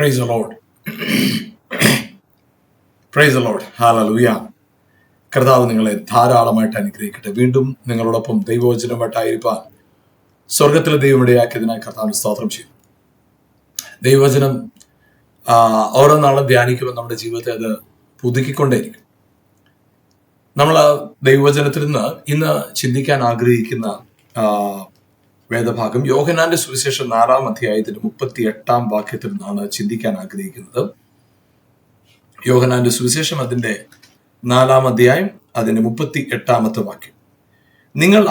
Price the Lord. Price the lord. Hallelujah. കർത്താവ് നിങ്ങളെ ധാരാളമായിട്ട് അനുഗ്രഹിക്കട്ടെ. വീണ്ടും നിങ്ങളോടൊപ്പം ദൈവവചനമായിട്ടായിരിക്കാൻ സ്വർഗത്തിലെ ദൈവമിടയാക്കിയതിനായി കർത്താവിന് സ്തോത്രം ചെയ്യും. ദൈവവചനം ഓരോ നാളും ധ്യാനിക്കുമ്പോൾ നമ്മുടെ ജീവിതത്തെ അത് പുതുക്കിക്കൊണ്ടേയിരിക്കും. നമ്മൾ ദൈവവചനത്തിൽ നിന്ന് ഇന്ന് ചിന്തിക്കാൻ ആഗ്രഹിക്കുന്ന വേദഭാഗം യോഹന്നാന്റെ സുവിശേഷം 4-ാം അധ്യായത്തിന്റെ 38-ാം വാക്യത്തിൽ നിന്നാണ് ചിന്തിക്കാൻ ആഗ്രഹിക്കുന്നത്. യോഹന്നാന്റെ സുവിശേഷം അതിന്റെ 4-ാം അധ്യായം അതിന്റെ 38-ാമത്തെ വാക്യം. നിങ്ങൾ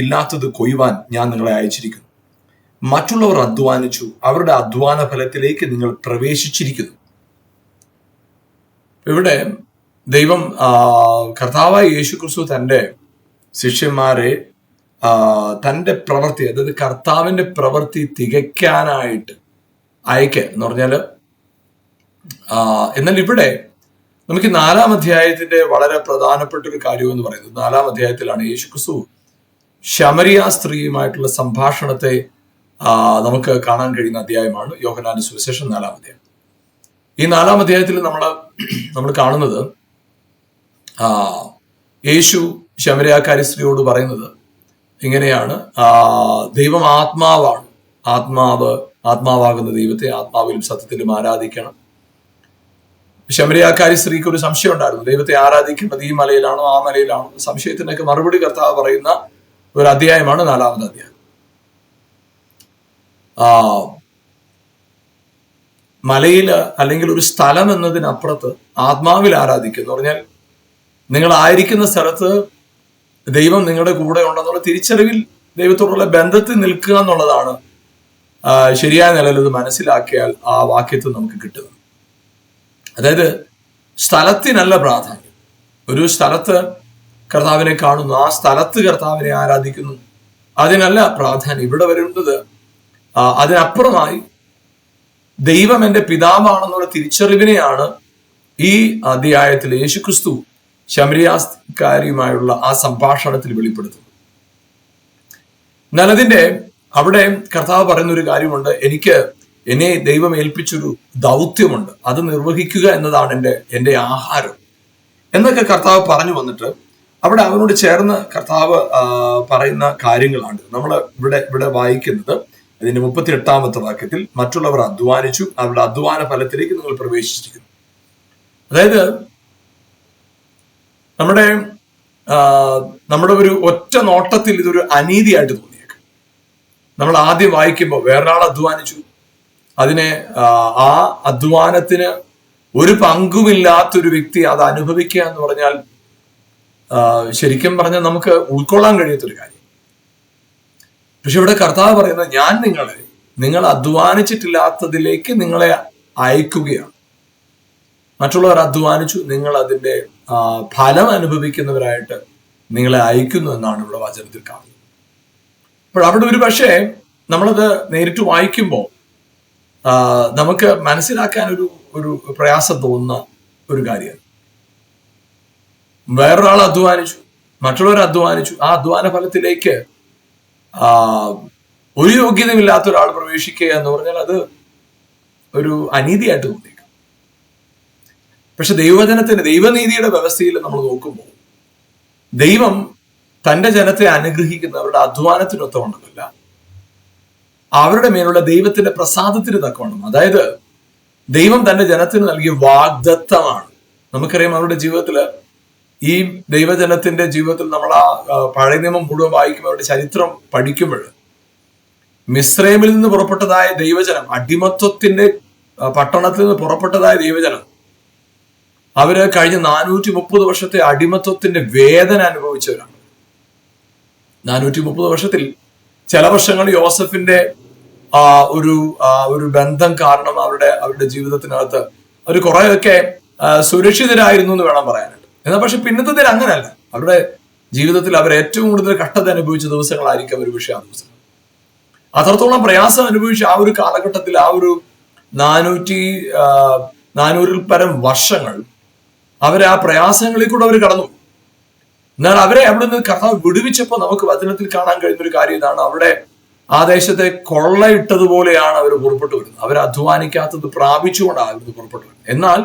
ഇല്ലാത്തത് കൊയ്യുവാൻ ഞാൻ നിങ്ങളെ അയച്ചിരിക്കുന്നു. മറ്റുള്ളവർ അധ്വാനിച്ചു, അവരുടെ അധ്വാന ഫലത്തിലേക്ക് നിങ്ങൾ പ്രവേശിച്ചിരിക്കുന്നു. ഇവിടെ ദൈവം കർത്താവായ യേശുക്രിസ്തു തന്റെ ശിഷ്യന്മാരെ തന്റെ പ്രവൃത്തി, അതായത് കർത്താവിന്റെ പ്രവൃത്തി തികയ്ക്കാനായിട്ട് അയക്കുക എന്ന് പറഞ്ഞാല് എന്നാൽ ഇവിടെ നമുക്ക് 4-ാം അധ്യായത്തിന്റെ വളരെ പ്രധാനപ്പെട്ട ഒരു കാര്യം എന്ന് പറയുന്നത് 4-ാം അധ്യായത്തിലാണ് യേശുക്രിസ്തു ശമരിയ സ്ത്രീയുമായിട്ടുള്ള സംഭാഷണത്തെ നമുക്ക് കാണാൻ കഴിയുന്ന അധ്യായമാണ് യോഹന്നാന്റെ സുവിശേഷം 4-ാം അധ്യായം. ഈ 4-ാം അധ്യായത്തിൽ നമ്മൾ കാണുന്നത് യേശു ശമരിയാക്കാരി സ്ത്രീയോട് പറയുന്നത് ഇങ്ങനെയാണ്: ദൈവം ആത്മാവാണ്, ആത്മാവാകുന്ന ദൈവത്തെ ആത്മാവിലും സത്യത്തിലും ആരാധിക്കണം. ശമരിയാക്കാരി സ്ത്രീക്ക് ഒരു സംശയം ഉണ്ടായിരുന്നു, ദൈവത്തെ ആരാധിക്കേണ്ടത് ഈ മലയിലാണോ ആ മലയിലാണോ? സംശയത്തിനൊക്കെ മറുപടി കർത്താവ് പറയുന്ന ഒരു അധ്യായമാണ് 4-ാമത്തെ അധ്യായം. മലയില് അല്ലെങ്കിൽ ഒരു സ്ഥലം എന്നതിനപ്പുറത്ത് ആത്മാവിൽ ആരാധിക്കുക എന്ന് പറഞ്ഞാൽ നിങ്ങൾ ആയിരിക്കുന്ന സ്ഥലത്ത് ദൈവം നിങ്ങളുടെ കൂടെ ഉണ്ടെന്നുള്ള തിരിച്ചറിവിൽ ദൈവത്തോടുള്ള ബന്ധത്തിൽ നിൽക്കുക എന്നുള്ളതാണ് ശരിയായ നിലയിൽ ഇത് മനസ്സിലാക്കിയാൽ ആ വാക്യത്തിൽ നമുക്ക് കിട്ടുന്നത്. അതായത് സ്ഥലത്തിനല്ല പ്രാധാന്യം. ഒരു സ്ഥലത്ത് കർത്താവിനെ കാണുന്നു, ആ സ്ഥലത്ത് കർത്താവിനെ ആരാധിക്കുന്നു, അതിനല്ല പ്രാധാന്യം. ഇവിടെ വരുന്നത് അതിനപ്പുറമായി ദൈവം എൻ്റെ പിതാവാണെന്നുള്ള തിരിച്ചറിവിനെയാണ് ഈ അധ്യായത്തിൽ യേശുക്രിസ്തു ശമരിയാക്കാരിയുമായുള്ള ആ സംഭാഷണത്തിൽ വെളിപ്പെടുത്തുന്നത്. എന്നാൽ അതിന്റെ അവിടെ കർത്താവ് പറയുന്ന ഒരു കാര്യമുണ്ട്: എന്നെ ദൈവം ഏൽപ്പിച്ചൊരു ദൗത്യമുണ്ട്, അത് നിർവഹിക്കുക എന്നതാണ് എൻ്റെ ആഹാരം എന്നൊക്കെ കർത്താവ് പറഞ്ഞു വന്നിട്ട് അവിടെ അവനോട് ചേർന്ന് കർത്താവ് പറയുന്ന കാര്യങ്ങളാണ് നമ്മൾ ഇവിടെ വായിക്കുന്നത്. അതിന്റെ 38-ാമത്തെ വാക്യത്തിൽ മറ്റുള്ളവർ അധ്വാനിച്ചു, അവരുടെ അധ്വാന ഫലത്തിലേക്ക് നിങ്ങൾ പ്രവേശിച്ചിരിക്കുന്നു. അതായത് നമ്മുടെ ഒരു ഒറ്റ നോട്ടത്തിൽ ഇതൊരു അനീതിയായിട്ട് തോന്നിയേക്കും. നമ്മൾ ആദ്യം വായിക്കുമ്പോൾ വേറൊരാൾ അധ്വാനിച്ചു, അതിനെ ആ അധ്വാനത്തിന് ഒരു പങ്കുമില്ലാത്തൊരു വ്യക്തി അത് അനുഭവിക്കുക എന്ന് പറഞ്ഞാൽ ശരിക്കും പറഞ്ഞാൽ നമുക്ക് ഉൾക്കൊള്ളാൻ കഴിയാത്തൊരു കാര്യം. പക്ഷെ ഇവിടെ കർത്താവ് പറയുന്നത്, ഞാൻ നിങ്ങൾ അധ്വാനിച്ചിട്ടില്ലാത്തതിലേക്ക് നിങ്ങളെ അയക്കുകയാണ്. മറ്റുള്ളവർ അധ്വാനിച്ചു, നിങ്ങൾ അതിന്റെ ഫലം അനുഭവിക്കുന്നവരായിട്ട് നിങ്ങളെ അയക്കുന്നു എന്നാണ് ഇവിടെ വചനത്തിൽ കാണുന്നത്. അപ്പോൾ അവിടെ ഒരു പക്ഷേ നമ്മളത് നേരിട്ട് വായിക്കുമ്പോൾ നമുക്ക് മനസ്സിലാക്കാൻ ഒരു പ്രയാസം തോന്നുന്ന ഒരു കാര്യമാണ്. വേറൊരാൾ അധ്വാനിച്ചു, മറ്റുള്ളവർ അധ്വാനിച്ചു, ആ അധ്വാന ഫലത്തിലേക്ക് ഒരു യോഗ്യതയില്ലാത്ത ഒരാൾ പ്രവേശിക്കുക എന്ന് പറഞ്ഞാൽ അത് ഒരു അനീതിയായിട്ട് തോന്നിയേക്കും. പക്ഷെ ദൈവനീതിയുടെ വ്യവസ്ഥയിൽ നമ്മൾ നോക്കുമ്പോൾ ദൈവം തന്റെ ജനത്തെ അനുഗ്രഹിക്കുന്ന അവരുടെ അധ്വാനത്തിനൊത്തവണ്ണമല്ല, അവരുടെ മേലുള്ള ദൈവത്തിന്റെ പ്രസാദത്തിന് തക്കവണ്ണം. അതായത് ദൈവം തന്റെ ജനത്തിന് നൽകിയ വാഗ്ദത്തമാണ്. നമുക്കറിയാം അവരുടെ ജീവിതത്തില്, ഈ ദൈവജനത്തിന്റെ ജീവിതത്തിൽ നമ്മൾ ആ പഴയ നിയമം മുഴുവൻ വായിക്കുമ്പോൾ അവരുടെ ചരിത്രം പഠിക്കുമ്പോൾ മിസ്രൈമിൽ നിന്ന് പുറപ്പെട്ടതായ ദൈവജനം, അടിമത്വത്തിന്റെ പട്ടണത്തിൽ നിന്ന് പുറപ്പെട്ടതായ ദൈവജനം, അവര് കഴിഞ്ഞ 430 വർഷത്തെ അടിമത്വത്തിന്റെ വേദന അനുഭവിച്ചവരാണ്. 430 വർഷത്തിൽ ചില വർഷങ്ങൾ യോസഫിന്റെ ഒരു ബന്ധം കാരണം അവരുടെ ജീവിതത്തിനകത്ത് അവർ കുറെയൊക്കെ സുരക്ഷിതരായിരുന്നു എന്ന് വേണം പറയാനായിട്ട്. എന്നാൽ പക്ഷെ പിന്നത്തെ അങ്ങനെയല്ല. അവരുടെ ജീവിതത്തിൽ അവർ ഏറ്റവും കൂടുതൽ കഷ്ടത അനുഭവിച്ച ദിവസങ്ങളായിരിക്കും ഒരു പക്ഷേ ആ ദിവസം. അത്രത്തോളം പ്രയാസം അനുഭവിച്ച ആ ഒരു കാലഘട്ടത്തിൽ, ആ ഒരു 400-ൽ പരം വർഷങ്ങൾ അവരെ ആ പ്രയാസങ്ങളിൽ കൂടെ അവർ കടന്നു. എന്നാൽ അവരെ അവിടെ നിന്ന് കർത്താവ് വിടുവിച്ചപ്പോൾ നമുക്ക് വചനത്തിൽ കാണാൻ കഴിയുന്ന ഒരു കാര്യം ഇതാണ്: അവിടെ ആ ദേശത്തെ കൊള്ളയിട്ടതുപോലെയാണ് അവർ പുറപ്പെട്ടു വരുന്നത്. അവർ അധ്വാനിക്കാത്തത് പ്രാപിച്ചുകൊണ്ടാണ് അവർ പുറപ്പെട്ടു വരുന്നത്. എന്നാൽ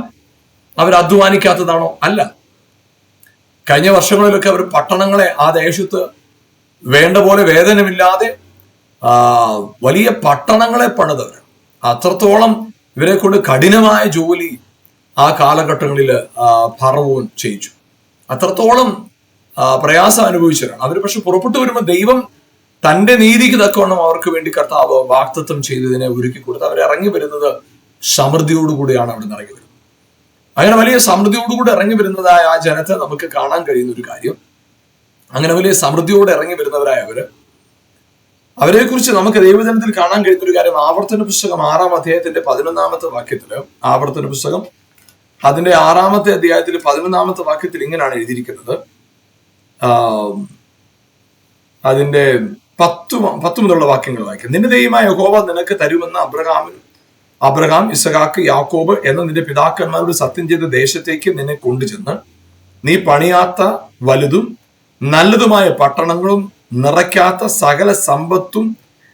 അവർ അധ്വാനിക്കാത്തതാണോ? അല്ല. കഴിഞ്ഞ വർഷങ്ങളിലൊക്കെ അവർ പട്ടണങ്ങളെ ആ ദേശത്ത് വേണ്ട പോലെ വേതനമില്ലാതെ വലിയ പട്ടണങ്ങളെ പണിതവരാണ്. അത്രത്തോളം ഇവരെ കൊണ്ട് കഠിനമായ ജോലി ആ കാലഘട്ടങ്ങളിൽ ഫറവോൻ ചെയ്യിച്ചു. അത്രത്തോളം പ്രയാസം അനുഭവിച്ചവരാണ് അവർ. പക്ഷെ പുറപ്പെട്ടു വരുമ്പോൾ ദൈവം തന്റെ നീതിക്ക് തക്കവണ്ണം അവർക്ക് വേണ്ടി കർത്താവ് വാഗ്ദത്തം ചെയ്തതിനെ ഒരുക്കി കൊടുത്ത് അവർ ഇറങ്ങി വരുന്നത് സമൃദ്ധിയോടുകൂടിയാണ് അവിടെ നിന്ന് ഇറങ്ങി വരുന്നത്. അങ്ങനെ വലിയ സമൃദ്ധിയോടുകൂടി ഇറങ്ങി വരുന്നതായ ആ ജനത്തെ നമുക്ക് കാണാൻ കഴിയുന്ന ഒരു കാര്യം, അങ്ങനെ വലിയ സമൃദ്ധിയോടെ ഇറങ്ങി വരുന്നവരായ അവരെ കുറിച്ച് നമുക്ക് ദൈവജനത്തിൽ കാണാൻ കഴിയുന്ന ഒരു കാര്യം, ആവർത്തന പുസ്തകം 6-ാം അധ്യായത്തിന്റെ 11-ാമത്തെ വാക്യത്തില്, ആവർത്തന പുസ്തകം അതിന്റെ 6-ാമത്തെ അധ്യായത്തിൽ 11-ാമത്തെ വാക്യത്തിൽ ഇങ്ങനെയാണ് എഴുതിയിരിക്കുന്നത്. അതിന്റെ 10 മുതലുള്ള വാക്യങ്ങൾ വായിക്കാം. നിന്റെ ദൈവമായ യഹോവ നിനക്ക് തരുമെന്ന് അബ്രഹാം, ഇസഹാക്ക്, യാക്കോബ് എന്ന നിന്റെ പിതാക്കന്മാരോട് സത്യം ചെയ്ത ദേശത്തേക്ക് നിന്നെ കൊണ്ടുചെന്ന് നീ പണിയാത്ത വലുതും നല്ലതുമായ പട്ടണങ്ങളും നിറയ്ക്കാത്ത സകല സമ്പത്തും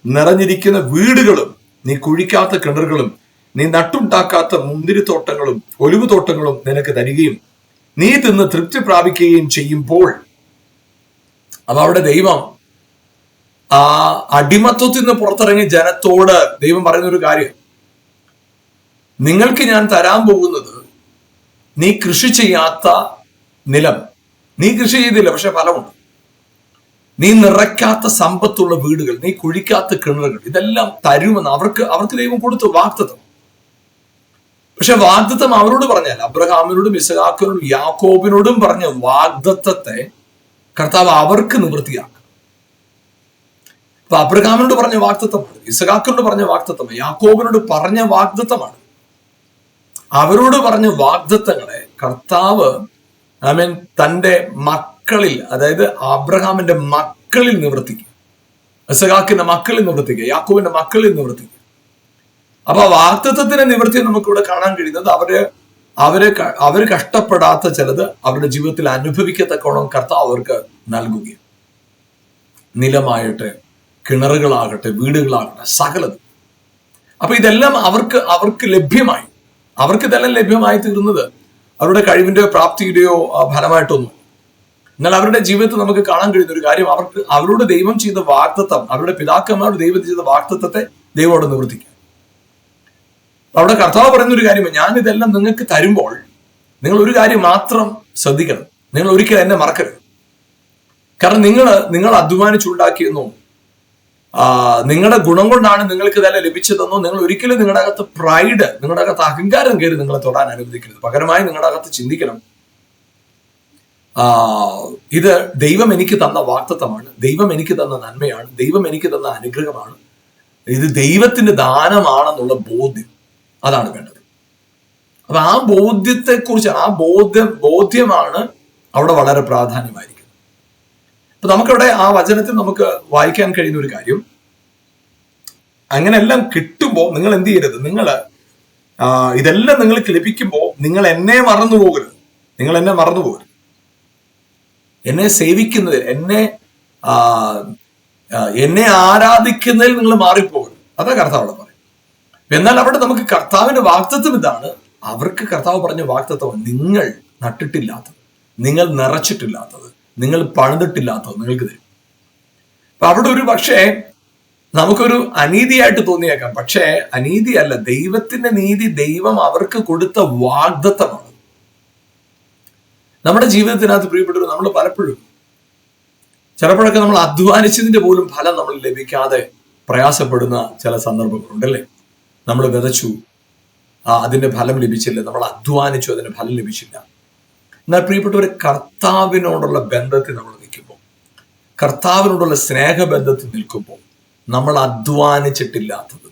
നിറഞ്ഞിരിക്കുന്ന വീടുകളും നീ കുഴിക്കാത്ത കിണറുകളും നീ നട്ടുണ്ടാക്കാത്ത മുന്തിരിത്തോട്ടങ്ങളും ഒലിവുതോട്ടങ്ങളും നിനക്ക് തരികയും നീ തിന്ന് തൃപ്തി പ്രാപിക്കുകയും ചെയ്യുമ്പോൾ, അപ്പൊ അവിടെ ദൈവം ആ അടിമത്വത്തിൽ നിന്ന് പുറത്തിറങ്ങിയ ജനത്തോട് ദൈവം പറയുന്ന ഒരു കാര്യം, നിങ്ങൾക്ക് ഞാൻ തരാൻ പോകുന്നത് നീ കൃഷി ചെയ്യാത്ത നിലം, നീ കൃഷി ചെയ്തില്ല പക്ഷെ ഫലമുണ്ട്, നീ നിറയ്ക്കാത്ത സമ്പത്തുള്ള വീടുകൾ, നീ കുഴിക്കാത്ത കിണറുകൾ, ഇതെല്ലാം തരുമെന്ന് അവർക്ക് ദൈവം കൊടുത്തു വാഗ്ദത്തം. പക്ഷെ വാഗ്ദത്തം അവരോട് പറഞ്ഞാൽ, അബ്രഹാമിനോടും ഇസഹാക്കിനോടും യാക്കോബിനോടും പറഞ്ഞ വാഗ്ദത്തത്തെ കർത്താവ് അവർക്ക് നിവൃത്തിയാക്കും. അപ്പൊ അബ്രഹാമിനോട് പറഞ്ഞ വാഗ്ദത്തമാണ്, ഇസഹാക്കിനോട് പറഞ്ഞ വാഗ്ദത്തമാണ്, യാക്കോബിനോട് പറഞ്ഞ വാഗ്ദത്തമാണ്. അവരോട് പറഞ്ഞ വാഗ്ദത്തങ്ങളെ കർത്താവ് തന്റെ മക്കളിൽ, അതായത് അബ്രഹാമിന്റെ മക്കളിൽ നിവർത്തിക്കുക, ഇസഹാക്കിന്റെ മക്കളിൽ നിവർത്തിക്കുക, യാക്കോബിന്റെ മക്കളിൽ നിവർത്തിക്കുക. അപ്പൊ വാഗ്ദത്തത്തിന്റെ നിവൃത്തി നമുക്കിവിടെ കാണാൻ കഴിയുന്നത് അവര് കഷ്ടപ്പെടാത്ത ചിലത് അവരുടെ ജീവിതത്തിൽ അനുഭവിക്കത്തക്കോണം കർത്താവ് അവർക്ക് നൽകുകയും, നിലമായിട്ട്, കിണറുകളാകട്ടെ, വീടുകളാകട്ടെ, സകലതും. അപ്പൊ ഇതെല്ലാം അവർക്ക് ലഭ്യമായി. അവർക്ക് ഇതെല്ലാം ലഭ്യമായി തീർന്നത് അവരുടെ കഴിവിന്റെയോ പ്രാപ്തിയുടെയോ ഫലമായിട്ടൊന്നും. എന്നാൽ അവരുടെ ജീവിതത്തിൽ നമുക്ക് കാണാൻ കഴിയുന്ന ഒരു കാര്യം, അവരോട് ദൈവം ചെയ്ത വാഗ്ദത്തം, അവരുടെ പിതാക്കന്മാരോട് ദൈവം ചെയ്ത വാഗ്ദത്തത്തെ ദൈവം അവിടെ നിവർത്തിക്കുക. അവിടെ കർത്താവ് പറയുന്ന ഒരു കാര്യം, ഞാൻ ഇതെല്ലാം നിങ്ങൾക്ക് തരുമ്പോൾ നിങ്ങൾ ഒരു കാര്യം മാത്രം ശ്രദ്ധിക്കണം, നിങ്ങൾ ഒരിക്കലും എന്നെ മറക്കരുത്. കാരണം നിങ്ങൾ അധ്വാനിച്ചുണ്ടാക്കിയെന്നോ നിങ്ങളുടെ ഗുണം കൊണ്ടാണ് നിങ്ങൾക്ക് ഇതെല്ലാം ലഭിച്ചതെന്നോ നിങ്ങൾ ഒരിക്കലും നിങ്ങളുടെ അകത്ത് പ്രൈഡ്, നിങ്ങളുടെ അകത്ത് അഹങ്കാരം കയറി നിങ്ങളെ തൊടാൻ അനുവദിക്കരുത്. പകരമായി നിങ്ങളുടെ അകത്ത് ചിന്തിക്കണം, ഇത് ദൈവം എനിക്ക് തന്ന വാഗ്ദത്തമാണ്, ദൈവം എനിക്ക് തന്ന നന്മയാണ്, ദൈവം എനിക്ക് തന്ന അനുഗ്രഹമാണ്, ഇത് ദൈവത്തിന്റെ ദാനമാണെന്നുള്ള ബോധ്യം, അതാണ് വേണ്ടത്. അപ്പൊ ആ ബോധ്യത്തെക്കുറിച്ചാണ്, ആ ബോധ്യമാണ് അവിടെ വളരെ പ്രാധാന്യമായിരിക്കുന്നത്. അപ്പൊ നമുക്കവിടെ ആ വചനത്തിൽ നമുക്ക് വായിക്കാൻ കഴിയുന്ന ഒരു കാര്യം, അങ്ങനെല്ലാം കിട്ടുമ്പോൾ നിങ്ങൾ എന്ത് ചെയ്യരുത്, ഇതെല്ലാം നിങ്ങൾക്ക് ലഭിക്കുമ്പോൾ നിങ്ങൾ എന്നെ മറന്നു പോകരുത്. എന്നെ സേവിക്കുന്നതിൽ, എന്നെ ആരാധിക്കുന്നതിൽ നിങ്ങൾ മാറിപ്പോകരുത്. അതാ കർത്താവ് അവിടെ പറയും. എന്നാൽ അവിടെ നമുക്ക് കർത്താവിന്റെ വാഗ്ദത്തം ഇതാണ്. അവർക്ക് കർത്താവ് പറഞ്ഞ വാഗ്ദത്തം, നിങ്ങൾ നട്ടിട്ടില്ലാത്തത്, നിങ്ങൾ നിറച്ചിട്ടില്ലാത്തത്, നിങ്ങൾ പണിതിട്ടില്ലാത്തത് നിങ്ങൾക്ക് തരും. അപ്പൊ അവിടെ ഒരു പക്ഷേ നമുക്കൊരു അനീതിയായിട്ട് തോന്നിയേക്കാം, പക്ഷേ അനീതിയല്ല, ദൈവത്തിന്റെ നീതി, ദൈവം അവർക്ക് കൊടുത്ത വാഗ്ദത്തമാണ്. നമ്മുടെ ജീവിതത്തിനകത്ത് പ്രിയപ്പെട്ടവർ, നമ്മൾ പലപ്പോഴും ചിലപ്പോഴൊക്കെ നമ്മൾ അധ്വാനിച്ചതിന്റെ പോലും ഫലം നമ്മൾ ലഭിക്കാതെ പ്രയാസപ്പെടുന്ന ചില സന്ദർഭങ്ങളുണ്ടല്ലേ. നമ്മൾ വിതച്ചു, അതിന്റെ ഫലം ലഭിച്ചില്ല, നമ്മൾ അധ്വാനിച്ചു, അതിന്റെ ഫലം ലഭിച്ചില്ല. എന്നാൽ പ്രിയപ്പെട്ടവരെ, കർത്താവിനോടുള്ള ബന്ധത്തിൽ നമ്മൾ നിൽക്കുമ്പോൾ, കർത്താവിനോടുള്ള സ്നേഹബന്ധത്തിൽ നിൽക്കുമ്പോൾ, നമ്മൾ അധ്വാനിച്ചിട്ടില്ലാത്തത്,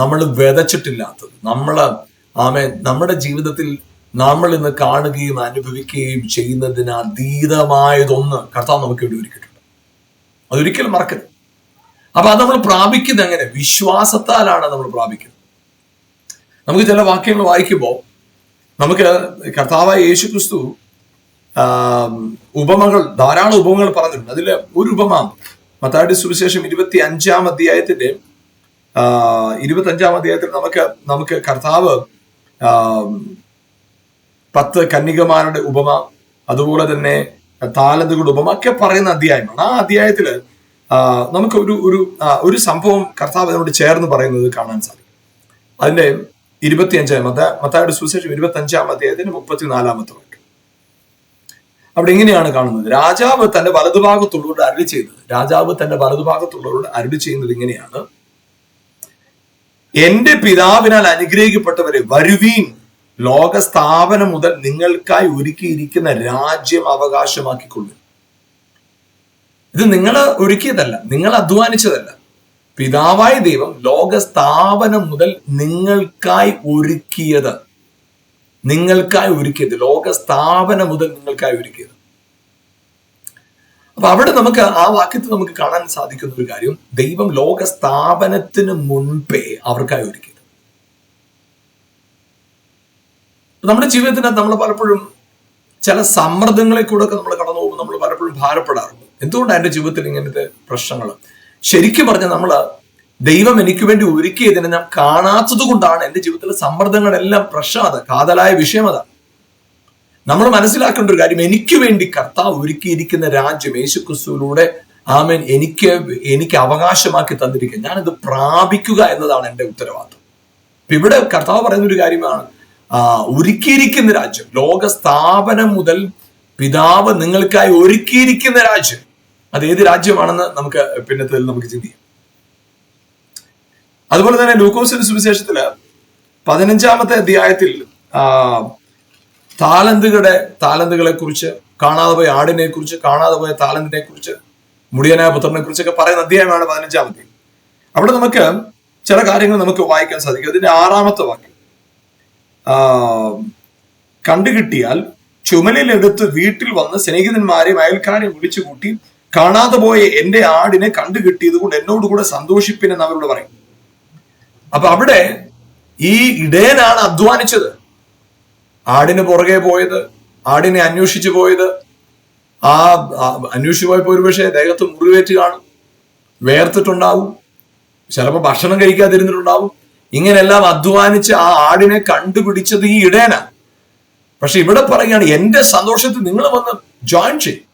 നമ്മൾ വിതച്ചിട്ടില്ലാത്തത്, നമ്മുടെ ജീവിതത്തിൽ നമ്മൾ ഇന്ന് കാണുകയും അനുഭവിക്കുകയും ചെയ്യുന്നതിന് അതീതമായതൊന്ന് കർത്താവ് നമുക്ക് വേണ്ടി ഒരുക്കിയിട്ടുണ്ട്. അതൊരിക്കലും മറക്കരുത്. അപ്പൊ അത് നമ്മൾ പ്രാപിക്കുന്നത് എങ്ങനെ? വിശ്വാസത്താലാണ് നമ്മൾ പ്രാപിക്കുന്നത്. നമുക്ക് ചില വാക്യങ്ങൾ വായിക്കുമ്പോൾ നമുക്ക് കർത്താവായ യേശു ക്രിസ്തു ധാരാളം ഉപമകൾ പറഞ്ഞിട്ടുണ്ട്. അതിൽ ഒരു ഉപമ മത്തായിയുടെ സുവിശേഷം 25-ാം അധ്യായത്തിന്റെ 25-ാം അധ്യായത്തിൽ നമുക്ക് കർത്താവ് 10 കന്യകമാരുടെ ഉപമ, അതുപോലെ തന്നെ താലന്തുകളുടെ ഉപമ ഒക്കെ പറയുന്ന അധ്യായമാണ്. ആ അധ്യായത്തില് നമുക്ക് ഒരു സംഭവം കർത്താവ് അതിനോട് ചേർന്ന് പറയുന്നത് കാണാൻ സാധിക്കും. അതിന്റെ 25-ാം മത്തായിയുടെ സുവിശേഷം 25-ാം അധ്യായത്തിന്റെ 34-ാമത്തെ വാക്യം. അവിടെ എങ്ങനെയാണ് കാണുന്നത്? രാജാവ് തന്റെ വലതുഭാഗത്തുള്ളവരോട് അരുളി ചെയ്യുന്നത് ഇങ്ങനെയാണ്: എന്റെ പിതാവിനാൽ അനുഗ്രഹിക്കപ്പെട്ടവരെ, വരുവീൻ, ലോകസ്ഥാപനം മുതൽ നിങ്ങൾക്കായി ഒരുക്കിയിരിക്കുന്ന രാജ്യം അവകാശമാക്കിക്കൊള്ളു. ഇത് നിങ്ങൾ ഒരുക്കിയതല്ല, നിങ്ങൾ അധ്വാനിച്ചതല്ല. പിതാവായ ദൈവം ലോകസ്ഥാപനം മുതൽ നിങ്ങൾക്കായി ഒരുക്കിയത്, ലോകസ്ഥാപനം മുതൽ നിങ്ങൾക്കായി ഒരുക്കിയത്. അപ്പൊ അവിടെ ആ വാക്യത്തിൽ നമുക്ക് കാണാൻ സാധിക്കുന്ന ഒരു കാര്യം, ദൈവം ലോകസ്ഥാപനത്തിന് മുൻപേ അവർക്കായി ഒരുക്കിയത്. നമ്മുടെ ജീവിതത്തിനകത്ത് നമ്മൾ പലപ്പോഴും ചില സമ്മർദ്ദങ്ങളെ കൂടെ ഒക്കെ നമ്മൾ കടന്നു പോകുമ്പോൾ നമ്മൾ പലപ്പോഴും ഭാരപ്പെടാറുണ്ട്. എന്തുകൊണ്ടാണ് എൻ്റെ ജീവിതത്തിൽ ഇങ്ങനത്തെ പ്രശ്നങ്ങൾ? ശരിക്കും പറഞ്ഞാൽ ദൈവം എനിക്ക് വേണ്ടി ഒരുക്കിയതിനെ ഞാൻ കാണാത്തത് കൊണ്ടാണ് എൻ്റെ ജീവിതത്തിലെ സമ്മർദ്ദങ്ങളെല്ലാം പ്രശ്നം. അത് കാതലായ വിഷയം അതാണ്. നമ്മൾ മനസ്സിലാക്കേണ്ട ഒരു കാര്യം, എനിക്ക് വേണ്ടി കർത്താവ് ഒരുക്കിയിരിക്കുന്ന രാജ്യം യേശുക്രിസ്തുവിലൂടെ ആമേൻ എനിക്ക് അവകാശമാക്കി തന്നിരിക്കുക. ഞാനിത് പ്രാപിക്കുക എന്നതാണ് എൻ്റെ ഉത്തരവാദിത്വം. ഇവിടെ കർത്താവ് പറയുന്ന ഒരു കാര്യമാണ്, ഒരുക്കിയിരിക്കുന്ന രാജ്യം, ലോകസ്ഥാപനം മുതൽ പിതാവ് നിങ്ങൾക്കായി ഒരുക്കിയിരിക്കുന്ന രാജ്യം. അത് ഏത് രാജ്യമാണെന്ന് നമുക്ക് പിന്നത്തിൽ നമുക്ക് ചിന്തിക്കാം. അതുപോലെ തന്നെ ലൂക്കോസിന്റെ സുവിശേഷത്തില് 15-ാമത്തെ അധ്യായത്തിൽ താലന്തുകളെ കുറിച്ച്, കാണാതെ പോയ ആടിനെ കുറിച്ച്, കാണാതെ പോയ താലന്തിനെ കുറിച്ച്, മുടിയനായ പുത്രനെ കുറിച്ചൊക്കെ പറയുന്ന അധ്യായമാണ് 15-ാമത്തെ. അവിടെ നമുക്ക് ചില കാര്യങ്ങൾ നമുക്ക് വായിക്കാൻ സാധിക്കും. അതിന്റെ 6-ാമത്തെ വാക്യം, കണ്ടുകിട്ടിയാൽ ചുമലിലെടുത്ത് വീട്ടിൽ വന്ന് സ്നേഹിതന്മാരെയും അയൽക്കാരെയും വിളിച്ചു കൂട്ടി, കാണാതെ പോയ എന്റെ ആടിനെ കണ്ടുകിട്ടിയത് കൊണ്ട് എന്നോടുകൂടെ സന്തോഷിപ്പിനെന്ന് അവരോട് പറയും. അപ്പൊ അവിടെ ഈ ഇടയനാണ് അധ്വാനിച്ചത്, ആടിന് പുറകെ പോയത്, ആടിനെ അന്വേഷിച്ചു പോയത്. അന്വേഷിച്ചു പോയപ്പോ ഒരുപക്ഷെ ദേഹത്ത് മുറിവേറ്റ് കാണും, വേർത്തിട്ടുണ്ടാവും, ചിലപ്പോൾ ഭക്ഷണം കഴിക്കാതിരുന്നിട്ടുണ്ടാവും. ഇങ്ങനെല്ലാം അധ്വാനിച്ച് ആ ആടിനെ കണ്ടുപിടിച്ചത് ഈ ഇടയനാണ്. പക്ഷെ ഇവിടെ പറയുകയാണ്, എന്റെ സന്തോഷത്തിൽ നിങ്ങൾ വന്ന് ജോയിൻ ചെയ്യും.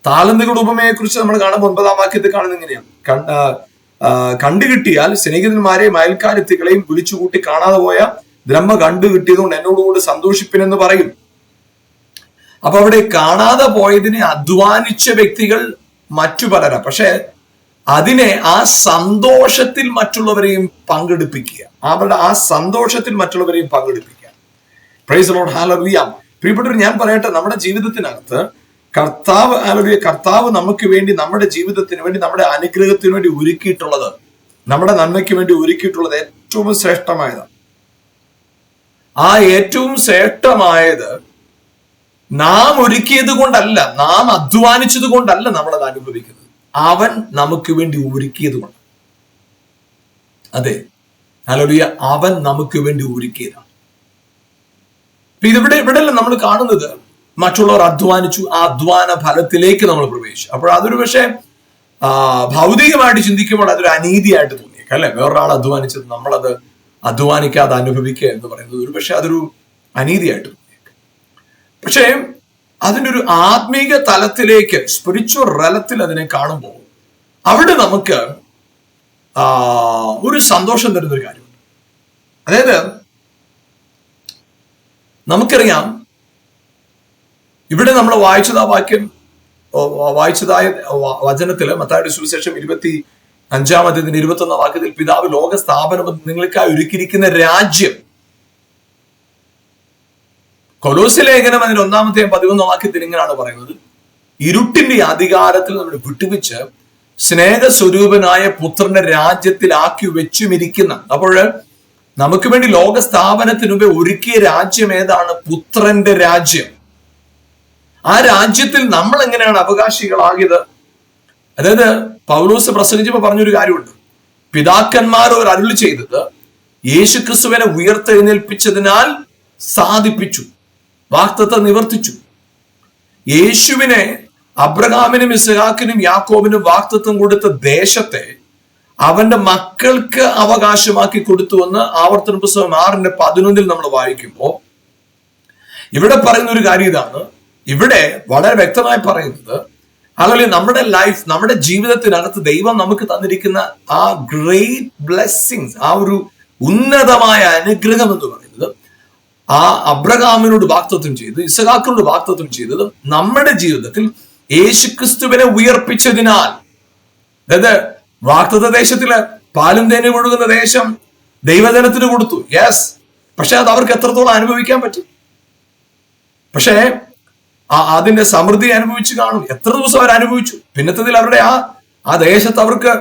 താലന്തുകളുടെ ഉപമയെ കുറിച്ച് നമ്മൾ കാണുമ്പോൾ 9-ാം വാക്യത്തിൽ കാണുന്നത് ഇങ്ങനെയാണ്: കണ്ടുകിട്ടിയാൽ സ്നേഹിതന്മാരെയും അയൽക്കാരെത്തികളെയും വിളിച്ചുകൂട്ടി, കാണാതെ പോയ ദ്രഹ്മ കണ്ടുകിട്ടിയതുകൊണ്ട് എന്നോടുകൂടി സന്തോഷിപ്പിനെന്ന് പറയും. അപ്പൊ അവിടെ കാണാതെ പോയതിനെ അധ്വാനിച്ച വ്യക്തികൾ മറ്റു പലരാ. പക്ഷെ അതിനെ ആ സന്തോഷത്തിൽ മറ്റുള്ളവരെയും പങ്കെടുപ്പിക്കുക, ആ സന്തോഷത്തിൽ മറ്റുള്ളവരെയും പങ്കെടുപ്പിക്കുക. Praise the lord, hallelujah. പ്രിയപ്പെട്ടവർ, ഞാൻ പറയട്ടെ, നമ്മുടെ ജീവിതത്തിനകത്ത് കർത്താവ് നമുക്ക് വേണ്ടി, നമ്മുടെ ജീവിതത്തിന് വേണ്ടി, നമ്മുടെ അനുഗ്രഹത്തിന് വേണ്ടി ഒരുക്കിയിട്ടുള്ളത്, നമ്മുടെ നന്മയ്ക്ക് വേണ്ടി ഒരുക്കിയിട്ടുള്ളത് ഏറ്റവും ശ്രേഷ്ഠമായതാണ്. ആ ഏറ്റവും ശ്രേഷ്ഠമായത് നാം ഒരുക്കിയത് കൊണ്ടല്ല, നാം അധ്വാനിച്ചത് കൊണ്ടല്ല നമ്മളത് അനുഭവിക്കുന്നത്. അവൻ നമുക്ക് വേണ്ടി ഒരുക്കിയത് കൊണ്ട്. അതെ, ഹല്ലേലൂയ, അവൻ നമുക്ക് വേണ്ടി ഒരുക്കിയതാണ്. ഇവിടെ നമ്മൾ കാണുന്നത്, മറ്റുള്ളവർ അധ്വാനിച്ചു, ആ അധ്വാന ഫലത്തിലേക്ക് നമ്മൾ പ്രവേശിച്ചു. അപ്പോൾ അതൊരു പക്ഷേ ഭൗതികമായിട്ട് ചിന്തിക്കുമ്പോൾ അതൊരു അനീതിയായിട്ട് തോന്നിയേക്കാം, അല്ലെ? വേറൊരാൾ അധ്വാനിച്ചത് നമ്മളത് അധ്വാനിക്കാതെ അനുഭവിക്കുക എന്ന് പറയുന്നത് ഒരു പക്ഷെ അതൊരു അനീതിയായിട്ട് തോന്നിയേക്കാം. പക്ഷേ അതിൻ്റെ ഒരു ആത്മീക തലത്തിലേക്ക്, സ്പിരിച്വൽ തലത്തിൽ അതിനെ കാണുമ്പോൾ അവിടെ നമുക്ക് ഒരു സന്തോഷം തരുന്നൊരു കാര്യമുണ്ട്. അതായത് നമുക്കറിയാം, ഇവിടെ നമ്മൾ വായിച്ചതായ വചനത്തില് മത്തായിയുടെ സുവിശേഷം 25-ാം അധ്യായത്തിന്റെ 21-ാം വാക്യത്തിൽ, പിതാവ് ലോക സ്ഥാപനം നിങ്ങൾക്കായി ഒരുക്കിയിരിക്കുന്ന രാജ്യം. കൊലോസ്യ ലേഖനം അതിന്റെ 1-ാമത്തെയും 11-ാം വാക്യത്തിൽ ഇങ്ങനെയാണ് പറയുന്നത്: ഇരുട്ടിന്റെ അധികാരത്തിൽ നമ്മൾ വിട്ടുവെച്ച് സ്നേഹസ്വരൂപനായ പുത്രന്റെ രാജ്യത്തിലാക്കി വെച്ചുമിരിക്കുന്ന. അപ്പോൾ നമുക്ക് വേണ്ടി ലോക സ്ഥാപനത്തിന് മുമ്പേ ഒരുക്കിയ രാജ്യം ഏതാണ്? പുത്രന്റെ രാജ്യം. ആ രാജ്യത്തിൽ നമ്മൾ എങ്ങനെയാണ് അവകാശികളാകിയത്? അതായത് പൗലോസ് പ്രസംഗിച്ചപ്പോൾ പറഞ്ഞൊരു കാര്യമുണ്ട്, പിതാക്കന്മാരോട് അരുളി ചെയ്തത് യേശുക്രിസ്തുവിനെ ഉയർത്തെഴുന്നേൽപ്പിച്ചതിനാൽ സാധിപ്പിച്ചു, വാഗ്ദത്തം നിവർത്തിച്ചു. യേശുവിനെ അബ്രഹാമിനും ഇസ്ഹാക്കിനും യാക്കോബിനും വാഗ്ദത്തം കൊടുത്ത ദേശത്തെ അവന്റെ മക്കൾക്ക് അവകാശമാക്കി കൊടുത്തുവെന്ന് ആവർത്തന പുസ്തകം 6:11 നമ്മൾ വായിക്കുമ്പോൾ ഇവിടെ പറയുന്ന ഒരു കാര്യം ഇതാണ്. ഇവിടെ വളരെ വ്യക്തമായി പറയുന്നത്, അല്ലെങ്കിൽ നമ്മുടെ ലൈഫ്, നമ്മുടെ ജീവിതത്തിനകത്ത് ദൈവം നമുക്ക് തന്നിരിക്കുന്ന ആ ഗ്രേറ്റ് ബ്ലെസ്സിങ്സ്, ആ ഒരു ഉന്നതമായ അനുഗ്രഹം എന്ന് പറയുന്നത്, ആ അബ്രഹാമിനോട് വാഗ്ദത്തം ചെയ്ത് ഇസ്ഹാക്കിനോട് വാഗ്ദത്തം ചെയ്തത് നമ്മുടെ ജീവിതത്തിൽ യേശുക്രിസ്തുവിനെ ഉയർപ്പിച്ചതിനാൽ. അതായത് വാഗ്ദത്ത ദേശത്തില് പാലും തേനും ഒഴുകുന്ന ദേശം ദൈവജനത്തിന് കൊടുത്തു, യെസ്. പക്ഷെ അത് അവർക്ക് എത്രത്തോളം അനുഭവിക്കാൻ പറ്റും? പക്ഷേ അതിന്റെ സമൃദ്ധി അനുഭവിച്ചു കാണും. എത്ര ദിവസം അവർ അനുഭവിച്ചു? പിന്നത്തതിൽ അവരുടെ ആ ദേശത്ത് അവർക്ക്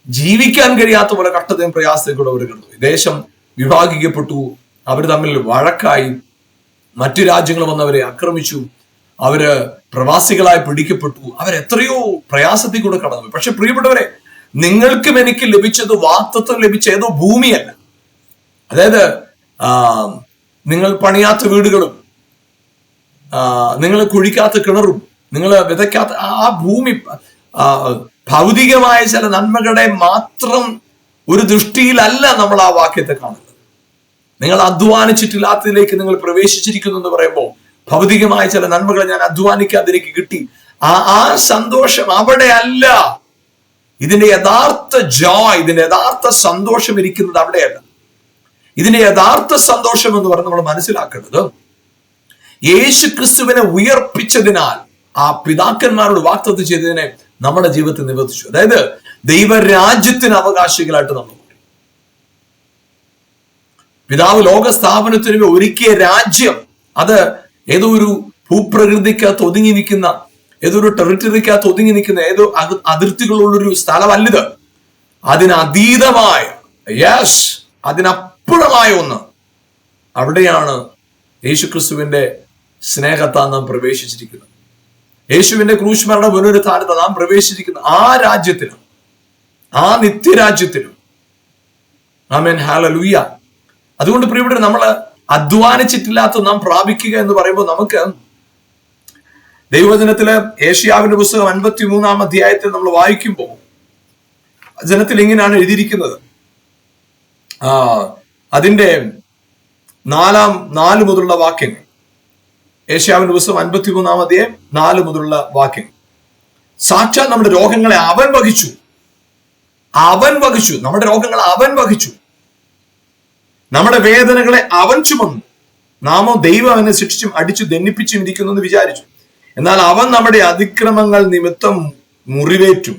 ജീവിക്കാൻ കഴിയാത്ത പോലെ കഷ്ടതയും പ്രയാസവും കൂടെ അവർ കണ്ടു. ദേശം വിഭാഗിക്കപ്പെട്ടു, അവർ തമ്മിൽ വഴക്കായി, മറ്റു രാജ്യങ്ങൾ വന്നവരെ ആക്രമിച്ചു, അവര് പ്രവാസികളായി പിടിക്കപ്പെട്ടു, അവരെത്രയോ പ്രയാസത്തിൽ കൂടെ കടന്നു. പക്ഷെ പ്രിയപ്പെട്ടവരെ, നിങ്ങൾക്കും എനിക്ക് ലഭിച്ചത് വാഗ്ദത്തം ലഭിച്ച ഏതോ ഭൂമിയല്ല. അതായത് നിങ്ങൾ പണിയാത്ത വീടുകളും നിങ്ങൾ കുഴിക്കാത്ത കിണറും നിങ്ങൾ വിതയ്ക്കാത്ത ആ ഭൂമി, ഭൗതികമായ ചില നന്മകളുടെ മാത്രം ഒരു ദൃഷ്ടിയിലല്ല നമ്മൾ ആ വാക്യത്തെ കാണുന്നത്. നിങ്ങൾ അധ്വാനിച്ചിട്ടില്ലാത്തതിലേക്ക് നിങ്ങൾ പ്രവേശിച്ചിരിക്കുന്നു എന്ന് പറയുമ്പോൾ ഭൗതികമായ ചില നന്മകൾ ഞാൻ അധ്വാനിക്കാതെ എനിക്ക് കിട്ടി, ആ സന്തോഷം അവിടെ അല്ല. ഇതിന്റെ യഥാർത്ഥ ജോയ്, ഇതിന്റെ യഥാർത്ഥ സന്തോഷം ഇരിക്കുന്നത് അവിടെയല്ല. ഇതിന്റെ യഥാർത്ഥ സന്തോഷം എന്ന് പറഞ്ഞ് നമ്മൾ മനസ്സിലാക്കേണ്ടത്, യേശു ക്രിസ്തുവിനെ ഉയർപ്പിച്ചതിനാൽ ആ പിതാക്കന്മാരോട് വാഗ്ദത്തം ചെയ്തതിനെ നമ്മുടെ ജീവിതത്തിൽ നിവർത്തിച്ചു. അതായത് ദൈവരാജ്യത്തിന് അവകാശികളായിട്ട് നമ്മൾ മാറി. പിതാവ് ലോക സ്ഥാപനത്തിന് ഒരുക്കിയ രാജ്യം അത് ഏതോ ഒരു ഭൂപ്രകൃതിക്കകത്ത് ഒതുങ്ങി നിൽക്കുന്ന, ഏതോ ഒരു ടെറിട്ടറിക്കകത്ത് ഒതുങ്ങി നിൽക്കുന്ന ഏതോ അതിർത്തികളുള്ളൊരു സ്ഥലമല്ലിത്. അതിനതീതമായ, യെസ്, അതിനപ്പുറമായ ഒന്ന്, അവിടെയാണ് യേശുക്രിസ്തുവിന്റെ സ്നേഹത്താൽ നാം പ്രവേശിച്ചിരിക്കുന്നത്. യേശുവിന്റെ ക്രൂശ് മരണ പുനരുത്ഥാനത്താൽ നാം പ്രവേശിച്ചിരിക്കുന്ന ആ രാജ്യത്തിനും, ആ നിത്യരാജ്യത്തിനും. ആമേൻ, ഹല്ലേലൂയ. അതുകൊണ്ട് പ്രിയപ്പെട്ടവരെ, നമ്മൾ അധ്വാനിച്ചിട്ടില്ലാത്ത നാം പ്രാപിക്കുക എന്ന് പറയുമ്പോൾ നമുക്ക് ദൈവവചനത്തില് ഏഷ്യാവിന്റെ പുസ്തകം 53 അധ്യായത്തിൽ നമ്മൾ വായിക്കുമ്പോൾ ജനത്തിൽ ഇങ്ങനെയാണ് എഴുതിയിരിക്കുന്നത്. അതിന്റെ 4 മുതലുള്ള വാക്യങ്ങൾ, ഏഷ്യാവിന്റെ പുസ്തകം 53 അധ്യായം 4 മുതലുള്ള വാക്യങ്ങൾ. സാക്ഷാൽ നമ്മുടെ രോഗങ്ങളെ അവൻ വഹിച്ചു, നമ്മുടെ രോഗങ്ങളെ അവൻ വഹിച്ചു, നമ്മുടെ വേദനകളെ അവൻ ചുമന്നു. നാമോ ദൈവം അവനെ ശിക്ഷിച്ചും അടിച്ചു ദണ്ഡിപ്പിച്ചും ഇരിക്കുന്നു എന്ന് വിചാരിച്ചു. എന്നാൽ അവൻ നമ്മുടെ അതിക്രമങ്ങൾ നിമിത്തം മുറിവേറ്റും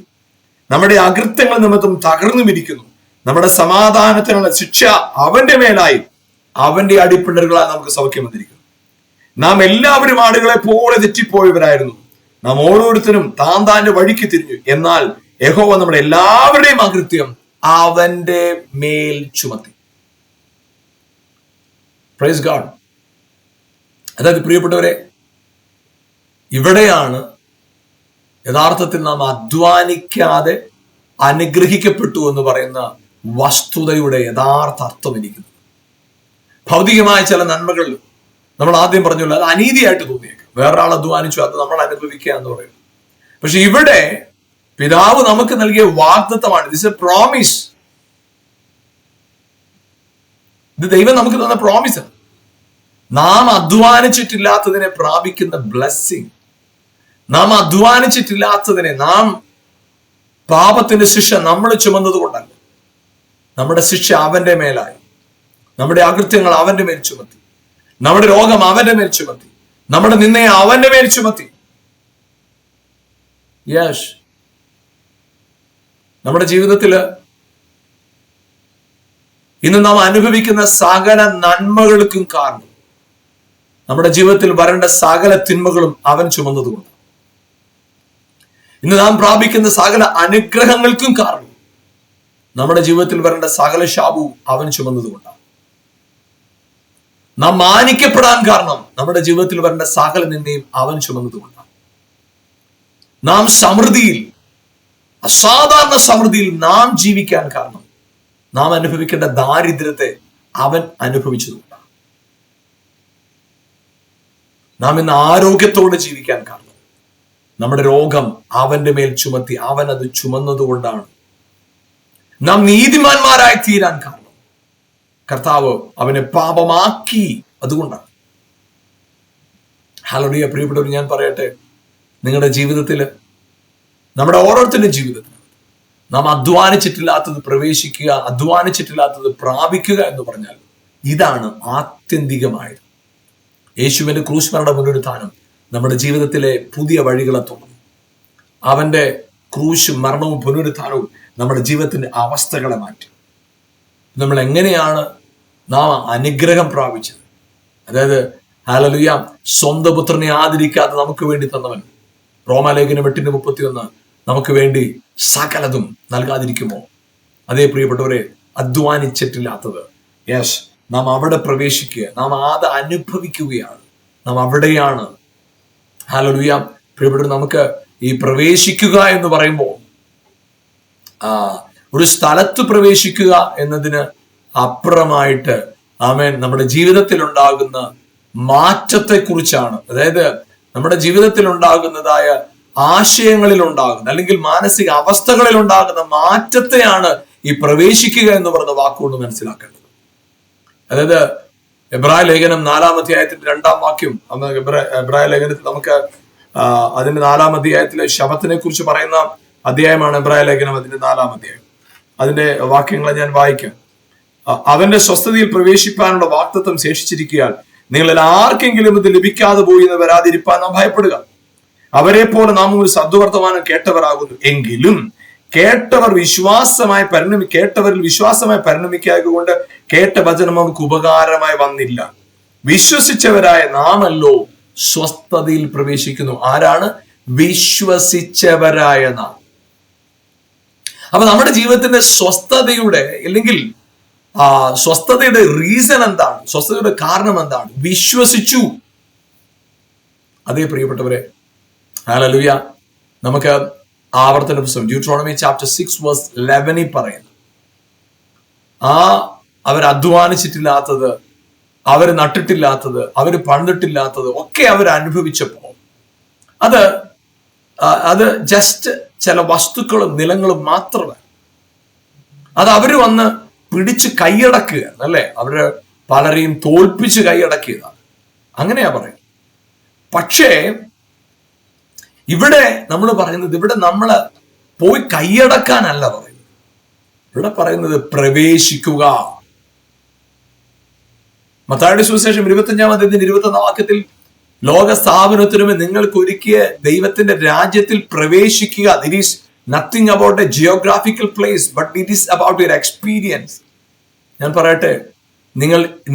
നമ്മുടെ അകൃത്യങ്ങൾ നിമിത്തം തകർന്നും ഇരിക്കുന്നു. നമ്മുടെ സമാധാനത്തിനുള്ള ശിക്ഷ അവന്റെ മേലായി, അവന്റെ അടിപ്പിണറുകളാൽ നമുക്ക് സൗഖ്യം വന്നിരിക്കുന്നു. നാം എല്ലാവരും ആടുകളെ പോലെ തെറ്റിപ്പോയവരായിരുന്നു, നാം ഓരോരുത്തരും താന്റെ വഴിക്ക് തിരിഞ്ഞു. എന്നാൽ യഹോവ നമ്മുടെ എല്ലാവരുടെയും അകൃത്യം അവന്റെ മേൽ ചുമത്തി. Praise God. അതായത് പ്രിയപ്പെട്ടവരെ, ഇവിടെയാണ് യഥാർത്ഥത്തിൽ നാം അധ്വാനിക്കാതെ അനുഗ്രഹിക്കപ്പെട്ടു എന്ന് പറയുന്ന വസ്തുതയുടെ യഥാർത്ഥ അർത്ഥം ഇരിക്കുന്നത്. ഭൗതികമായ ചില നന്മകൾ നമ്മൾ ആദ്യം പറഞ്ഞല്ലോ, അത് അനീതിയായിട്ട് തോന്നിയേക്കാം. വേറൊരാൾ അധ്വാനിച്ചു, അത് നമ്മൾ അനുഭവിക്കുക എന്ന് പറയും. പക്ഷെ ഇവിടെ പിതാവ് നമുക്ക് നൽകിയ വാഗ്ദത്തമാണ്. This A promise. ഇത് ദൈവം നമുക്ക് തന്ന പ്രോമിസ്. നാം അധ്വാനിച്ചിട്ടില്ലാത്തതിനെ പ്രാപിക്കുന്ന ബ്ലെസ്സിങ്, നാം അധ്വാനിച്ചിട്ടില്ലാത്തതിനെ, നാം പാപത്തിന്റെ ശിക്ഷ നമ്മൾ ചുമന്നത് കൊണ്ടല്ല, നമ്മുടെ ശിക്ഷ അവന്റെ മേലായി, നമ്മുടെ അകൃത്യങ്ങൾ അവന്റെ മേൽ ചുമത്തി, നമ്മുടെ രോഗം അവന്റെ മേൽ ചുമത്തി, നമ്മുടെ നിന്നയെ അവന്റെ മേൽ ചുമത്തി. യെസ്, നമ്മുടെ ജീവിതത്തില് ഇന്ന് നാം അനുഭവിക്കുന്ന സകല നന്മകൾക്കും കാരണം, നമ്മുടെ ജീവിതത്തിൽ വരേണ്ട സകല തിന്മകളും അവൻ ചുമന്നതുകൊണ്ട്, ഇന്ന് നാം പ്രാപിക്കുന്ന സകല അനുഗ്രഹങ്ങൾക്കും കാരണം, നമ്മുടെ ജീവിതത്തിൽ വരേണ്ട സകല ശാപവും അവൻ ചുമന്നതുകൊണ്ടാണ്. നാം മാനിക്കപ്പെടാൻ കാരണം, നമ്മുടെ ജീവിതത്തിൽ വരേണ്ട സകല നിന്നെയും അവൻ ചുമന്നതുകൊണ്ടാണ്. നാം സമൃദ്ധിയിൽ, അസാധാരണ സമൃദ്ധിയിൽ നാം ജീവിക്കാൻ കാരണം, നാം അനുഭവിക്കേണ്ട ദാരിദ്ര്യത്തെ അവൻ അനുഭവിച്ചതുകൊണ്ടാണ്. നാം ഇന്ന് ആരോഗ്യത്തോടെ ജീവിക്കാൻ കാരണം, നമ്മുടെ രോഗം അവന്റെ മേൽ ചുമത്തി. അവൻ അത് ചുമന്നതുകൊണ്ടാണ് നാം നീതിമാന്മാരായി തീരാൻ കാരണം. കർത്താവ് അവനെ പാപമാക്കി, അതുകൊണ്ടാണ്. ഹല്ലേലൂയ. പ്രിയപ്പെട്ടവർ, ഞാൻ പറയട്ടെ, നിങ്ങളുടെ ജീവിതത്തിൽ, നമ്മുടെ ഓരോരുത്തരുടെ ജീവിതത്തിൽ നാം അധ്വാനിച്ചിട്ടില്ലാത്തത് പ്രവേശിക്കുക, അധ്വാനിച്ചിട്ടില്ലാത്തത് പ്രാപിക്കുക എന്ന് പറഞ്ഞാൽ ഇതാണ് ആത്യന്തികമായത്. യേശുവിന്റെ ക്രൂശ് മരണ പുനരുത്ഥാനം നമ്മുടെ ജീവിതത്തിലെ പുതിയ വഴികളെ തുറന്നു. അവന്റെ ക്രൂശും മരണവും പുനരുത്ഥാനവും നമ്മുടെ ജീവിതത്തിന്റെ അവസ്ഥകളെ മാറ്റി. നമ്മൾ എങ്ങനെയാണ് നാം അനുഗ്രഹം പ്രാപിച്ചത്? അതായത് ഹല്ലേലൂയ, സ്വന്തം പുത്രനെ ആദരിക്കാതെ നമുക്ക് വേണ്ടി തന്നവൻ. റോമാലേഖനം 8:31 നമുക്ക് വേണ്ടി സകലതും നൽകാതിരിക്കുമോ? അതേ പ്രിയപ്പെട്ടവരെ, അധ്വാനിച്ചിട്ടില്ലാത്തത്, യെസ്, നാം അവിടെ പ്രവേശിക്കുക, നാം അത് അനുഭവിക്കുകയാണ്, നാം അവിടെയാണ്. ഹല്ലേലൂയ. പ്രിയപ്പെട്ടവർ, നമുക്ക് ഈ പ്രവേശിക്കുക എന്ന് പറയുമ്പോൾ ഒരു സ്ഥലത്ത് പ്രവേശിക്കുക എന്നതിന് അപ്പുറമായിട്ട് ആമേൻ നമ്മുടെ ജീവിതത്തിൽ ഉണ്ടാകുന്ന മാറ്റത്തെ കുറിച്ചാണ്. അതായത് നമ്മുടെ ജീവിതത്തിൽ ഉണ്ടാകുന്നതായ ആശയങ്ങളിൽ ഉണ്ടാകുന്ന അല്ലെങ്കിൽ മാനസിക അവസ്ഥകളിൽ ഉണ്ടാകുന്ന മാറ്റത്തെയാണ് ഈ പ്രവേശിക്കുക എന്ന് പറയുന്ന വാക്കുകൊണ്ട് മനസ്സിലാക്കേണ്ടത്. അതായത് എബ്രായ ലേഖനം 4-ാം അധ്യായത്തിന്റെ 2-ാം വാക്യം, എബ്രായ ലേഖനത്തിൽ നമുക്ക് അതിന്റെ 4-ാം അധ്യായത്തിലെ ശബത്തിനെ കുറിച്ച് പറയുന്ന അധ്യായമാണ് എബ്രായ ലേഖനം, അതിന്റെ 4-ാം അധ്യായം. അതിന്റെ വാക്യങ്ങളെ ഞാൻ വായിക്കാം. അവന്റെ സ്വസ്ഥതയിൽ പ്രവേശിപ്പാനുള്ള വാഗ്ദത്തം ശേഷിച്ചിരിക്കുകയാൽ നിങ്ങളിൽ ആർക്കെങ്കിലും ഇത് ലഭിക്കാതെ പോയി എന്ന് വരാതിരിപ്പാൻ നാം ഭയപ്പെടുക. അവരെ പോലെ നാം ഒരു സദ്വർത്തമാനം കേട്ടവരാകുന്നു. എങ്കിലും കേട്ടവരിൽ വിശ്വാസമായി പരിണമിക്കായതുകൊണ്ട് കേട്ട വചനം നമുക്ക് ഉപകാരമായി വന്നില്ല. വിശ്വസിച്ചവരായ നാമല്ലോ സ്വസ്ഥതയിൽ പ്രവേശിക്കുന്നു. ആരാണ്? വിശ്വസിച്ചവരായ നാം. അപ്പൊ നമ്മുടെ ജീവിതത്തിന്റെ സ്വസ്ഥതയുടെ അല്ലെങ്കിൽ സ്വസ്ഥതയുടെ റീസൺ എന്താണ്? സ്വസ്ഥതയുടെ കാരണം എന്താണ്? വിശ്വസിച്ചു. അതേ പ്രിയപ്പെട്ടവരെ, ഹല്ലേലൂയ. നമുക്ക് ആവർത്തന പുസ്തകം ഡ്യൂട്രോണമി ചാപ്റ്റർ 6:11 പറയുന്നു, അവർ അധ്വാനിച്ചിട്ടില്ലാത്തത്, അവർ നട്ടിട്ടില്ലാത്തത്, അവർ പണിതിട്ടില്ലാത്തത് ഒക്കെ അവർ അനുഭവിച്ചപ്പോ അത് ജസ്റ്റ് ചില വസ്തുക്കളും നിലങ്ങളും മാത്രമാണ്. അത് അവര് വന്ന് പിടിച്ച് കൈയടക്കുക, അല്ലേ? അവര് പലരെയും തോൽപ്പിച്ച് കൈയടക്കിയതാണ്. അങ്ങനെയാ പറയുന്നത്. പക്ഷേ ഇവിടെ നമ്മൾ പറയുന്നത്, ഇവിടെ നമ്മള് പോയി കൈയടക്കാനല്ല പറയുന്നത്. ഇവിടെ പറയുന്നത് പ്രവേശിക്കുക. മത്തായിയുടെ സുവിശേഷം 25-ാം അധ്യായത്തിന്റെ 21-ാം വാക്യത്തിൽ ലോക സ്ഥാപനത്തിനുമേ നിങ്ങൾക്ക് ഒരുക്കിയ ദൈവത്തിന്റെ രാജ്യത്തിൽ പ്രവേശിക്കുക. It is nothing about a geographical place, but it is about your experience. ഞാൻ പറയട്ടെ,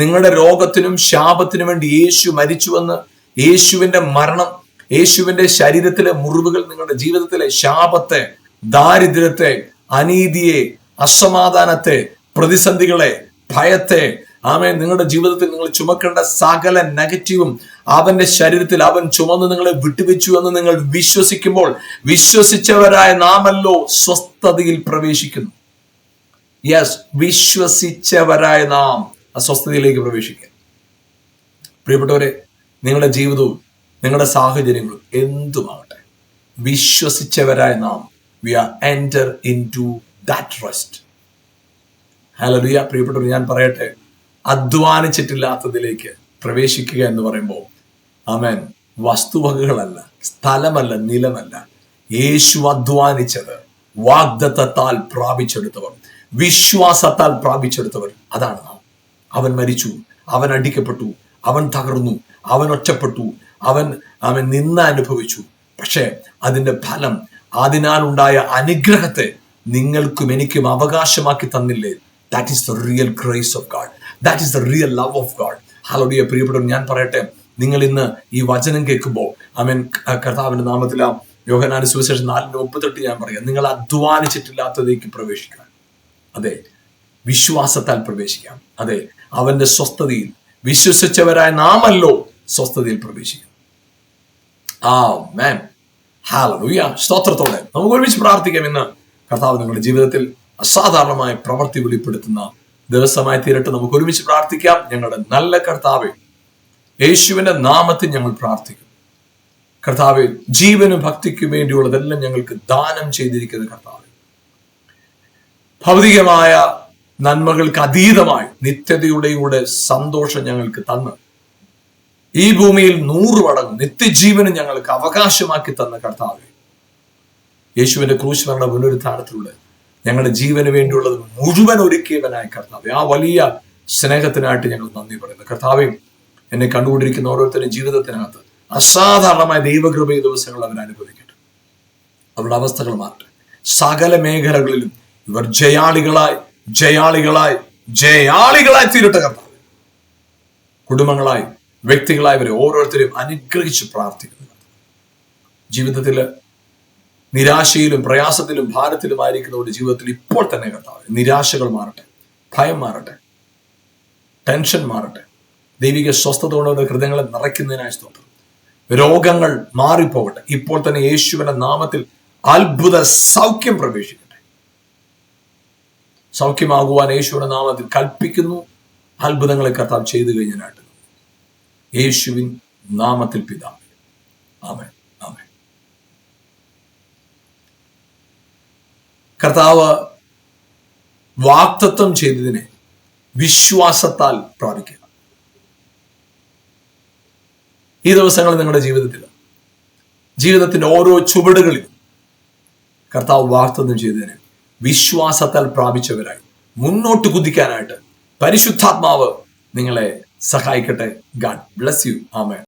നിങ്ങളുടെ രോഗത്തിനും ശാപത്തിനും വേണ്ടി യേശു മരിച്ചുവെന്ന്, യേശുവിന്റെ മരണം, യേശുവിന്റെ ശരീരത്തിലെ മുറിവുകൾ നിങ്ങളുടെ ജീവിതത്തിലെ ശാപത്തെ, ദാരിദ്ര്യത്തെ, അനീതിയെ, അസമാധാനത്തെ, പ്രതിസന്ധികളെ, ഭയത്തെ, ആമേൻ, നിങ്ങളുടെ ജീവിതത്തിൽ നിങ്ങൾ ചുമക്കേണ്ട സകല നെഗറ്റീവും അവന്റെ ശരീരത്തിൽ അവൻ ചുമന്ന് നിങ്ങളെ വിട്ടുവെച്ചു എന്ന് നിങ്ങൾ വിശ്വസിക്കുമ്പോൾ, വിശ്വസിച്ചവരായ നാമല്ലോ സ്വസ്ഥതയിൽ പ്രവേശിക്കുന്നു. യെസ്, വിശ്വസിച്ചവരായ നാം അസ്വസ്ഥതയിലേക്ക് പ്രവേശിക്കുക. പ്രിയപ്പെട്ടവരെ, നിങ്ങളുടെ ജീവിതവും നിങ്ങളുടെ സാഹചര്യങ്ങളും എന്തുമാകട്ടെ, വിശ്വസിച്ചവരായ നാം we are enter into that rest. Hallelujah. പ്രിയപ്പെട്ടവർ, ഞാൻ പറയട്ടെ, അധ്വാനിച്ചിട്ടില്ലാത്തതിലേക്ക് പ്രവേശിക്കുക എന്ന് പറയുമ്പോൾ ആമേൻ, വസ്തുവകകളല്ല, സ്ഥലമല്ല, നിലമല്ല, യേശു അധ്വാനിച്ചത് വാഗ്ദത്തത്താൽ പ്രാപിച്ചെടുത്തവർ, വിശ്വാസത്താൽ പ്രാപിച്ചെടുത്തവർ, അതാണ് നാം. അവൻ മരിച്ചു, അവൻ അടിക്കപ്പെട്ടു, അവൻ തകർന്നു, അവൻ ഒറ്റപ്പെട്ടു, അവൻ നിന്ന അനുഭവിച്ചു. പക്ഷെ അതിന്റെ ഫലം, അതിനാൽ ഉണ്ടായ അനുഗ്രഹത്തെ നിങ്ങൾക്കും എനിക്കും അവകാശമാക്കി തന്നില്ലേ? That is the real grace of God. That is the real love of God. Hallelujah. പ്രിയപ്പെട്ടവർ, ഞാൻ പറയട്ടെ, നിങ്ങൾ ഇന്ന് ഈ വചനം കേൾക്കുമ്പോൾ ആമേൻ, കർത്താവിന്റെ നാമത്തിൽ യോഹന്നാന്റെ സുവിശേഷം 4:38 ഞാൻ പറയാം, നിങ്ങൾ അധ്വാനിച്ചിട്ടില്ലാത്തതിലേക്ക് പ്രവേശിക്കാം. അതെ, വിശ്വാസത്താൽ പ്രവേശിക്കാം. അതെ, അവന്റെ സ്വസ്ഥതയിൽ വിശ്വസിച്ചവരായ നാമല്ലോ സ്വസ്ഥതയിൽ പ്രവേശിക്കാം. ആമേൻ. ഹല്ലേലൂയ. സ്തോത്രത്തോടെ നമുക്ക് ഒരുമിച്ച് പ്രാർത്ഥിക്കാം. ഇന്ന് കർത്താവ് നിങ്ങളുടെ ജീവിതത്തിൽ അസാധാരണമായ പ്രവൃത്തി വെളിപ്പെടുത്തുന്ന ദിവസമായി തീരട്ടെ. നമുക്ക് ഒരുമിച്ച് പ്രാർത്ഥിക്കാം. ഞങ്ങളുടെ നല്ല കർത്താവേ, യേശുവിന്റെ നാമത്തിൽ ഞങ്ങൾ പ്രാർത്ഥിക്കും. കർത്താവെ, ജീവനും ഭക്തിക്കും വേണ്ടിയുള്ളതെല്ലാം ഞങ്ങൾക്ക് ദാനം ചെയ്തിരിക്കുന്ന കർത്താവെ, ഭൗതികമായ നന്മകൾക്ക് അതീതമായി നിത്യതയുടെ സന്തോഷം ഞങ്ങൾക്ക് തന്ന് ഈ ഭൂമിയിൽ 100 മടങ്ങ് നിത്യജീവനും ഞങ്ങൾക്ക് അവകാശമാക്കി തന്ന കർത്താവെ, യേശുവിന്റെ ക്രൂശ് മരണ പുനരുത്ഥാനത്തിലൂടെ ഞങ്ങളുടെ ജീവന് വേണ്ടിയുള്ളത് മുഴുവൻ ഒരുക്കിയവനായ കർത്താവെ, ആ വലിയ സ്നേഹത്തിനായിട്ട് ഞങ്ങൾ നന്ദി പറയുന്നു. കർത്താവെ, എന്നെ കണ്ടുകൊണ്ടിരിക്കുന്ന ഓരോരുത്തരും ജീവിതത്തിനകത്ത് അസാധാരണമായ ദൈവകൃപ ഈ ദിവസങ്ങൾ അവർ അനുഭവിക്കട്ടെ. അവരുടെ അവസ്ഥകൾ മാറട്ടെ. സകല മേഖലകളിലും ഇവർ ജയാളികളായി തീരട്ടെ കർത്താവ്. കുടുംബങ്ങളായി, വ്യക്തികളായി ഇവരെ ഓരോരുത്തരെയും അനുഗ്രഹിച്ച് പ്രാർത്ഥിക്കുന്നു. ജീവിതത്തിൽ നിരാശയിലും പ്രയാസത്തിലും ഭാരത്തിലുമായിരിക്കുന്നവരുടെ ജീവിതത്തിൽ ഇപ്പോൾ തന്നെ കർത്താവ് നിരാശകൾ മാറട്ടെ, ഭയം മാറട്ടെ, ടെൻഷൻ മാറട്ടെ. ദൈവിക സ്വസ്ഥതയോടെ ഹൃദയങ്ങളെ നിറയ്ക്കുന്നതിനായി സ്തോത്രം. രോഗങ്ങൾ മാറിപ്പോകട്ടെ. ഇപ്പോൾ തന്നെ യേശുവിന്റെ നാമത്തിൽ അത്ഭുത സൗഖ്യം പ്രവേശിക്കട്ടെ. സൗഖ്യമാകുവാൻ യേശുവിന്റെ നാമത്തിൽ കൽപ്പിക്കുന്നു. അത്ഭുതങ്ങളെ കർത്താവ് ചെയ്തു കഴിഞ്ഞായിട്ട് യേശുവിൻ നാമത്തിൽ പിതാവേ, ആമേൻ, ആമേൻ. കർത്താവ് വാഗ്ദത്തം ചെയ്തതിനെ വിശ്വാസത്താൽ പ്രാപിക്കുക. ഈ ദിവസങ്ങളിൽ നിങ്ങളുടെ ജീവിതത്തിന്റെ ഓരോ ചുവടുകളിലും കർത്താവ് വാഗ്ദത്തം ചെയ്തതിനെ വിശ്വാസത്താൽ പ്രാപിച്ചവരായി മുന്നോട്ട് കുതിക്കാനായിട്ട് പരിശുദ്ധാത്മാവ് നിങ്ങളെ സഹായിക്കട്ടെ. God bless you. ആമേൻ.